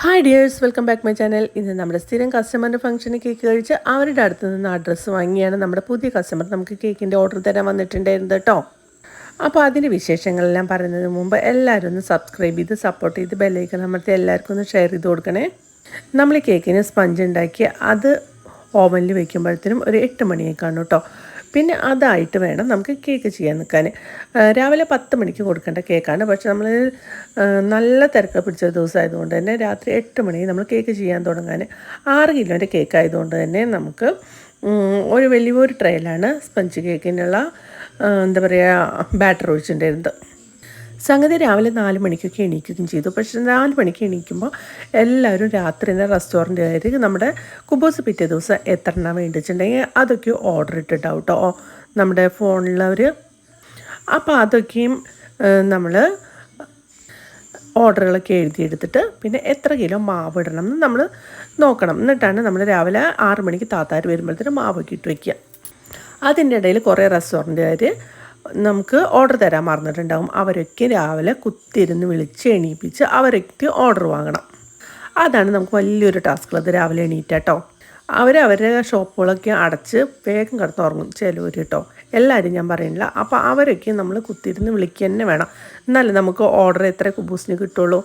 Hi dears, welcome back my channel. ഇന്ന് നമ്മുടെ സ്ഥിരം കസ്റ്റമറിൻ്റെ ഫംഗ്ഷന് കേക്ക് കഴിച്ച് അവരുടെ അടുത്ത് നിന്ന് അഡ്രസ്സ് വാങ്ങിയാണ് നമ്മുടെ പുതിയ കസ്റ്റമർ നമുക്ക് കേക്കിൻ്റെ ഓർഡർ തരാൻ വന്നിട്ടുണ്ടായിരുന്നു കേട്ടോ. അപ്പോൾ അതിൻ്റെ വിശേഷങ്ങളെല്ലാം പറയുന്നതിന് മുമ്പ് എല്ലാവരും ഒന്ന് സബ്സ്ക്രൈബ് ചെയ്ത് സപ്പോർട്ട് ചെയ്ത് ബെല്ലൈക്കൺ അമർത്തി എല്ലാവർക്കും ഒന്ന് ഷെയർ ചെയ്ത് കൊടുക്കണേ. നമ്മൾ കേക്കിന് സ്പഞ്ച് ഉണ്ടാക്കി അത് ഓവനിൽ വയ്ക്കുമ്പോഴത്തേനും ഒരു 8 മണിയൊക്കെ കാണും കേട്ടോ. പിന്നെ അതായിട്ട് വേണം നമുക്ക് കേക്ക് ചെയ്യാൻ നിൽക്കാൻ. രാവിലെ 10 മണിക്ക് കൊടുക്കേണ്ട കേക്കാണ്. പക്ഷെ നമ്മൾ നല്ല തിരക്ക് പിടിച്ച ദിവസമായതുകൊണ്ട് തന്നെ രാത്രി 8 മണിക്ക് നമ്മൾ കേക്ക് ചെയ്യാൻ തുടങ്ങാൻ. 6 കിലോൻ്റെ കേക്ക് ആയതുകൊണ്ട് തന്നെ നമുക്ക് ഒരു വലിയൊരു ട്രേയിലാണ് സ്പഞ്ച് കേക്കിനുള്ള എന്താ പറയുക ബാറ്റർ ഒഴിച്ചിട്ടുണ്ടായിരുന്നത്. സംഗതി രാവിലെ 4 മണിക്കൊക്കെ എണീക്കുകയും ചെയ്തു. പക്ഷേ 4 മണിക്ക് എണീക്കുമ്പോൾ എല്ലാവരും രാത്രി തന്നെ റെസ്റ്റോറൻറ്റുകാർ നമ്മുടെ കുബൂസ് പിറ്റേ ദിവസം എത്ര എണ്ണം വേണ്ടിച്ചിട്ടുണ്ടെങ്കിൽ അതൊക്കെ ഓർഡർ ഇട്ടിട്ടാവും കേട്ടോ നമ്മുടെ ഫോണിലവർ. അപ്പോൾ അതൊക്കെയും നമ്മൾ ഓർഡറുകളൊക്കെ എഴുതിയെടുത്തിട്ട് പിന്നെ എത്ര കിലോ മാവ് ഇടണം എന്ന് നമ്മൾ നോക്കണം. എന്നിട്ടാണ് നമ്മൾ രാവിലെ 6 മണിക്ക് താത്താർ വരുമ്പോഴത്തേനും മാവൊക്കെ ഇട്ട് വയ്ക്കുക. അതിൻ്റെ ഇടയിൽ കുറേ റെസ്റ്റോറൻറ്റുകാർ നമുക്ക് ഓർഡർ തരാൻ മറന്നിട്ടുണ്ടാകും. അവരൊക്കെ രാവിലെ കുത്തിരുന്ന് വിളിച്ച് എണീപ്പിച്ച് അവരൊക്കെ ഓർഡർ വാങ്ങണം. അതാണ് നമുക്ക് വലിയൊരു ടാസ്കുള്ളത്. രാവിലെ എണീറ്റാട്ടോ അവരുടെ ഷോപ്പുകളൊക്കെ അടച്ച് വേഗം കിടന്നുറങ്ങും ചിലവർ കേട്ടോ, എല്ലാവരും ഞാൻ പറയുന്നില്ല. അപ്പോൾ അവരൊക്കെ നമ്മൾ കുത്തിരുന്ന് വിളിക്കുക തന്നെ വേണം. എന്നാലേ നമുക്ക് ഓർഡർ എത്ര കുബൂസിന് കിട്ടുള്ളൂ,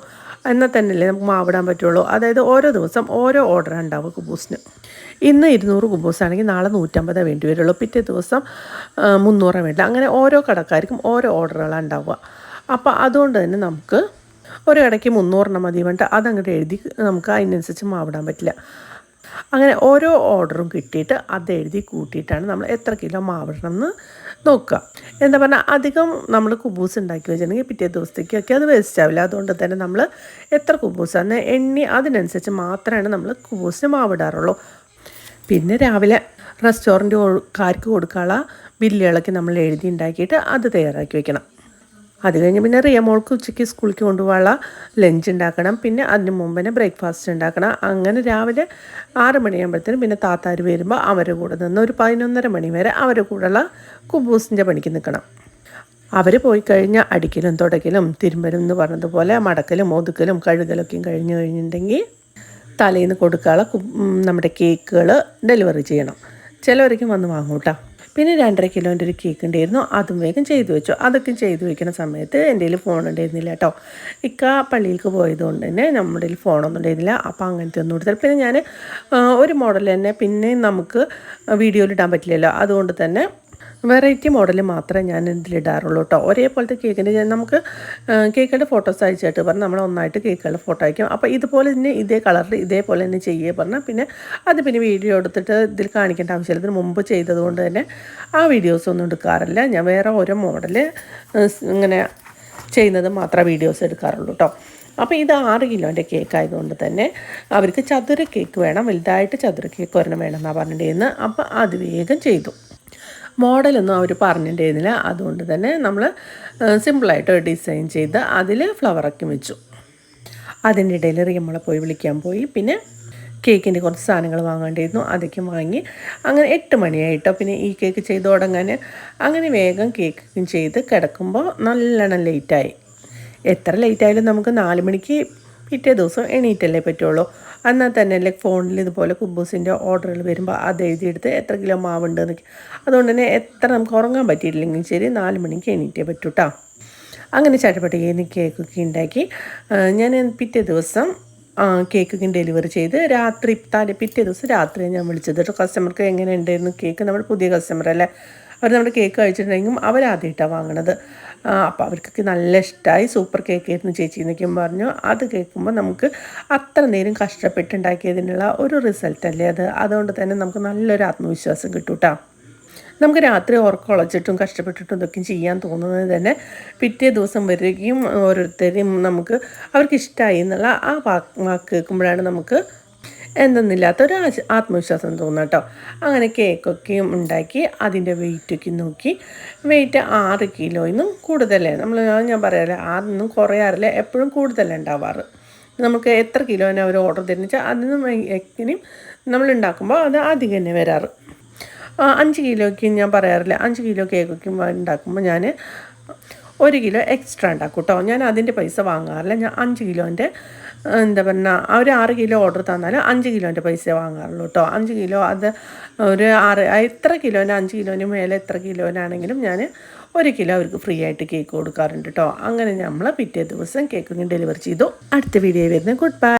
എന്നാൽ തന്നെയല്ലേ നമുക്ക് മാവിടാൻ പറ്റുള്ളൂ. അതായത് ഓരോ ദിവസം ഓരോ ഓർഡറാണ് ഉണ്ടാവുക കുബൂസിന്. ഇന്ന് 200 കുബൂസാണെങ്കിൽ നാളെ 150 വേണ്ടി വരുള്ളൂ, പിറ്റേ ദിവസം 300 വേണ്ട. അങ്ങനെ ഓരോ കടക്കാർക്കും ഓരോ ഓർഡറുകളാണ് ഉണ്ടാവുക. അപ്പോൾ അതുകൊണ്ട് തന്നെ നമുക്ക് ഒരു കടയ്ക്ക് 300 മതി വേണ്ട അതങ്ങോട്ട് എഴുതി നമുക്ക് അതിനനുസരിച്ച് മാവിടാൻ പറ്റില്ല. അങ്ങനെ ഓരോ ഓർഡറും കിട്ടിയിട്ട് അത് എഴുതി കൂട്ടിയിട്ടാണ് നമ്മൾ എത്ര കിലോ മാവിടണം എന്ന് നോക്കുക. എന്താ പറഞ്ഞാൽ അധികം നമ്മൾ കുബൂസ് ഉണ്ടാക്കി വെച്ചിട്ടുണ്ടെങ്കിൽ പിറ്റേ ദിവസത്തേക്കൊക്കെ അത് വേസ്റ്റ് ആവില്ല. അതുകൊണ്ട് തന്നെ നമ്മൾ എത്ര കുബൂസാണ് എണ്ണി അതിനനുസരിച്ച് മാത്രമാണ് നമ്മൾ കുബൂസിന് മാവിടാറുള്ളൂ. പിന്നെ രാവിലെ റെസ്റ്റോറൻറ്റുകാർക്ക് കൊടുക്കാനുള്ള ബില്ലുകളൊക്കെ നമ്മൾ എഴുതി ഉണ്ടാക്കിയിട്ട് അത് തയ്യാറാക്കി വെക്കണം. അത് കഴിഞ്ഞ് പിന്നെ റിയമോൾക്ക് ഉച്ചയ്ക്ക് സ്കൂളിലേക്ക് കൊണ്ടുപോകാനുള്ള ലഞ്ച് ഉണ്ടാക്കണം. പിന്നെ അതിന് മുമ്പ് തന്നെ ബ്രേക്ക്ഫാസ്റ്റ് ഉണ്ടാക്കണം. അങ്ങനെ രാവിലെ 6 മണിയാകുമ്പോഴത്തേനും പിന്നെ താത്താർ വരുമ്പോൾ അവരുടെ കൂടെ നിന്ന് ഒരു 11:30 മണി വരെ അവരുടെ കൂടെയുള്ള കുബൂസിൻ്റെ പണിക്ക് നിൽക്കണം. അവർ പോയി കഴിഞ്ഞാൽ അടിക്കലും തുടക്കലും തിരുമ്പലും എന്ന് പറഞ്ഞതുപോലെ മടക്കലും ഒതുക്കലും കഴുകലൊക്കെയും കഴിഞ്ഞിട്ടുണ്ടെങ്കിൽ തലേന്ന് കൊടുക്കാനുള്ള നമ്മുടെ കേക്കുകൾ ഡെലിവറി ചെയ്യണം. ചിലവരേക്കും വന്ന് വാങ്ങും കേട്ടോ. പിന്നെ 2.5 കിലോൻ്റെ ഒരു കേക്ക് ഉണ്ടായിരുന്നു, അതും വേഗം ചെയ്തു വെച്ചു. അതൊക്കെ ചെയ്തു വയ്ക്കുന്ന സമയത്ത് എൻ്റെ കയ്യിൽ ഫോൺ ഉണ്ടായിരുന്നില്ല കേട്ടോ. പള്ളിയിലേക്ക് പോയതുകൊണ്ട് തന്നെ നമ്മുടെ കയ്യിൽ ഫോണൊന്നും ഉണ്ടായിരുന്നില്ല. അപ്പോൾ അങ്ങനത്തെ ഒന്നും എടുത്താൽ പിന്നെ ഞാൻ ഒരു മോഡൽ തന്നെ പിന്നെ നമുക്ക് വീഡിയോയിലിടാൻ പറ്റില്ലല്ലോ. അതുകൊണ്ട് തന്നെ വെറൈറ്റി മോഡൽ മാത്രമേ ഞാൻ ഇതിലിടാറുള്ളൂ കേട്ടോ. ഒരേപോലത്തെ കേക്കിൻ്റെ നമുക്ക് കേക്കുകളുടെ ഫോട്ടോസ് അയച്ചിട്ട് പറഞ്ഞാൽ നമ്മൾ ഒന്നായിട്ട് കേക്കുകളുടെ ഫോട്ടോ അയക്കും. അപ്പോൾ ഇതുപോലെ തന്നെ ഇതേ കളറിൽ ഇതേപോലെ തന്നെ ചെയ്യുക പറഞ്ഞാൽ പിന്നെ അത് പിന്നെ വീഡിയോ എടുത്തിട്ട് ഇതിൽ കാണിക്കേണ്ട ആവശ്യമില്ല. ഇതിന് മുമ്പ് ചെയ്തതുകൊണ്ട് തന്നെ ആ വീഡിയോസൊന്നും എടുക്കാറില്ല. ഞാൻ വേറെ ഓരോ മോഡൽ ഇങ്ങനെ ചെയ്യുന്നത് മാത്രമേ വീഡിയോസ് എടുക്കാറുള്ളൂ കേട്ടോ. അപ്പോൾ ഇത് 6 കിലോൻ്റെ കേക്ക് ആയതുകൊണ്ട് തന്നെ അവർക്ക് ചതുര കേക്ക് വേണം, വലുതായിട്ട് ചതുര കേക്ക് ഒരെണ്ണം വേണമെന്നാണ് പറഞ്ഞിട്ടുണ്ടായിരുന്നത്. അപ്പോൾ അത് വേഗം ചെയ്തു. മോഡലൊന്നും അവർ പറഞ്ഞിട്ടുണ്ടായിരുന്നില്ല. അതുകൊണ്ട് തന്നെ നമ്മൾ സിമ്പിളായിട്ട് ഡിസൈൻ ചെയ്ത് അതിൽ ഫ്ലവറൊക്കെ വെച്ചു. അതിൻ്റെ ഇടയിൽ റിയമ്മളെ പോയി വിളിക്കാൻ പോയി. പിന്നെ കേക്കിൻ്റെ കുറച്ച് സാധനങ്ങൾ വാങ്ങേണ്ടിയിരുന്നു, അതൊക്കെ വാങ്ങി. അങ്ങനെ 8 മണിയായിട്ടോ പിന്നെ ഈ കേക്ക് ചെയ്ത് തുടങ്ങാൻ. അങ്ങനെ വേഗം കേക്കും ചെയ്ത് കിടക്കുമ്പോൾ നല്ലോണം ലേറ്റായി. എത്ര ലേറ്റായാലും നമുക്ക് 4 മണിക്ക് പിറ്റേ ദിവസം എണീറ്റല്ലേ പറ്റുള്ളൂ. എന്നാൽ തന്നെ അല്ലേ ഫോണിൽ ഇതുപോലെ കുബൂസിൻ്റെ ഓർഡറുകൾ വരുമ്പോൾ അത് എഴുതിയെടുത്ത് എത്ര കിലോ മാവുണ്ട് എന്നൊക്കെ. അതുകൊണ്ട് തന്നെ എത്ര നമുക്ക് ഉറങ്ങാൻ പറ്റിയിട്ടില്ലെങ്കിൽ ശരി 4 മണിക്ക് എണീറ്റേ പറ്റൂ കേട്ടോ. അങ്ങനെ ചട്ടപ്പട്ടികയിൽ കേക്കൊക്കെ ഉണ്ടാക്കി ഞാൻ പിറ്റേ ദിവസം കേക്കൊക്കെ ഡെലിവറി ചെയ്ത് പിറ്റേ ദിവസം രാത്രി ഞാൻ വിളിച്ചത് കേട്ടോ. കസ്റ്റമർക്ക് എങ്ങനെ ഉണ്ടായിരുന്നു കേക്ക്, നമ്മുടെ പുതിയ കസ്റ്റമറല്ലേ, അവർ നമ്മുടെ കേക്ക് കഴിച്ചിട്ടുണ്ടെങ്കിലും അവരാദ്യമായിട്ടാണ് വാങ്ങണത്. അപ്പോൾ അവർക്കൊക്കെ നല്ല ഇഷ്ടമായി. സൂപ്പർ കേക്കായിരുന്നു ചേച്ചി എന്നൊക്കെയും പറഞ്ഞു. അത് കേൾക്കുമ്പോൾ നമുക്ക് അത്ര നേരം കഷ്ടപ്പെട്ടുണ്ടാക്കിയതിനുള്ള ഒരു റിസൾട്ടല്ലേ അത്. അതുകൊണ്ട് തന്നെ നമുക്ക് നല്ലൊരു ആത്മവിശ്വാസം കിട്ടും കേട്ടോ. നമുക്ക് രാത്രി ഉറക്കം ഉളച്ചിട്ടും കഷ്ടപ്പെട്ടിട്ടും ഇതൊക്കെ ചെയ്യാൻ തോന്നുന്നത് തന്നെ പിറ്റേ ദിവസം വരികയും ഓരോരുത്തരെയും നമുക്ക് അവർക്ക് ഇഷ്ടമായി എന്നുള്ള ആ വാക്ക് കേൾക്കുമ്പോഴാണ് നമുക്ക് എന്തെന്നില്ലാത്തൊരു ആത്മവിശ്വാസം തോന്നുക കേട്ടോ. അങ്ങനെ കേക്കൊക്കെയും ഉണ്ടാക്കി അതിൻ്റെ വെയിറ്റൊക്കെ നോക്കി. വെയിറ്റ് 6 കിലോയിന്നും കൂടുതലേ ഞാൻ പറയാറില്ല, 6 കുറയാറില്ല, എപ്പോഴും കൂടുതലേ ഉണ്ടാവാറ്. നമുക്ക് എത്ര കിലോനെ അവർ ഓർഡർ തരുന്ന വെച്ചാൽ അതിനും എങ്ങനെയും നമ്മൾ ഉണ്ടാക്കുമ്പോൾ അത് അധികം തന്നെ വരാറ്. 5 കിലോയ്ക്ക് ഞാൻ പറയാറില്ല, 5 കിലോ കേക്കൊക്കെ ഉണ്ടാക്കുമ്പോൾ ഞാൻ 1 കിലോ എക്സ്ട്രാ ഉണ്ടാക്കും കേട്ടോ. ഞാൻ അതിൻ്റെ പൈസ വാങ്ങാറില്ല. ഞാൻ 5 കിലോൻ്റെ എന്താ പറയുക അവർ 6 കിലോ ഓർഡർ തന്നാൽ 5 കിലോൻ്റെ പൈസ വാങ്ങാറുള്ളൂ കേട്ടോ. 5 കിലോ അത് ഒരു 6 എത്ര കിലോന് 5 കിലോന് മേലെ എത്ര കിലോനാണെങ്കിലും ഞാൻ 1 കിലോ അവർക്ക് ഫ്രീ ആയിട്ട് കേക്ക് കൊടുക്കാറുണ്ട് കേട്ടോ. അങ്ങനെ നമ്മൾ പിറ്റേ ദിവസം കേക്ക് ഡെലിവർ ചെയ്തു. അടുത്ത വീഡിയോ വരുന്നത് ഗുഡ് ബൈ.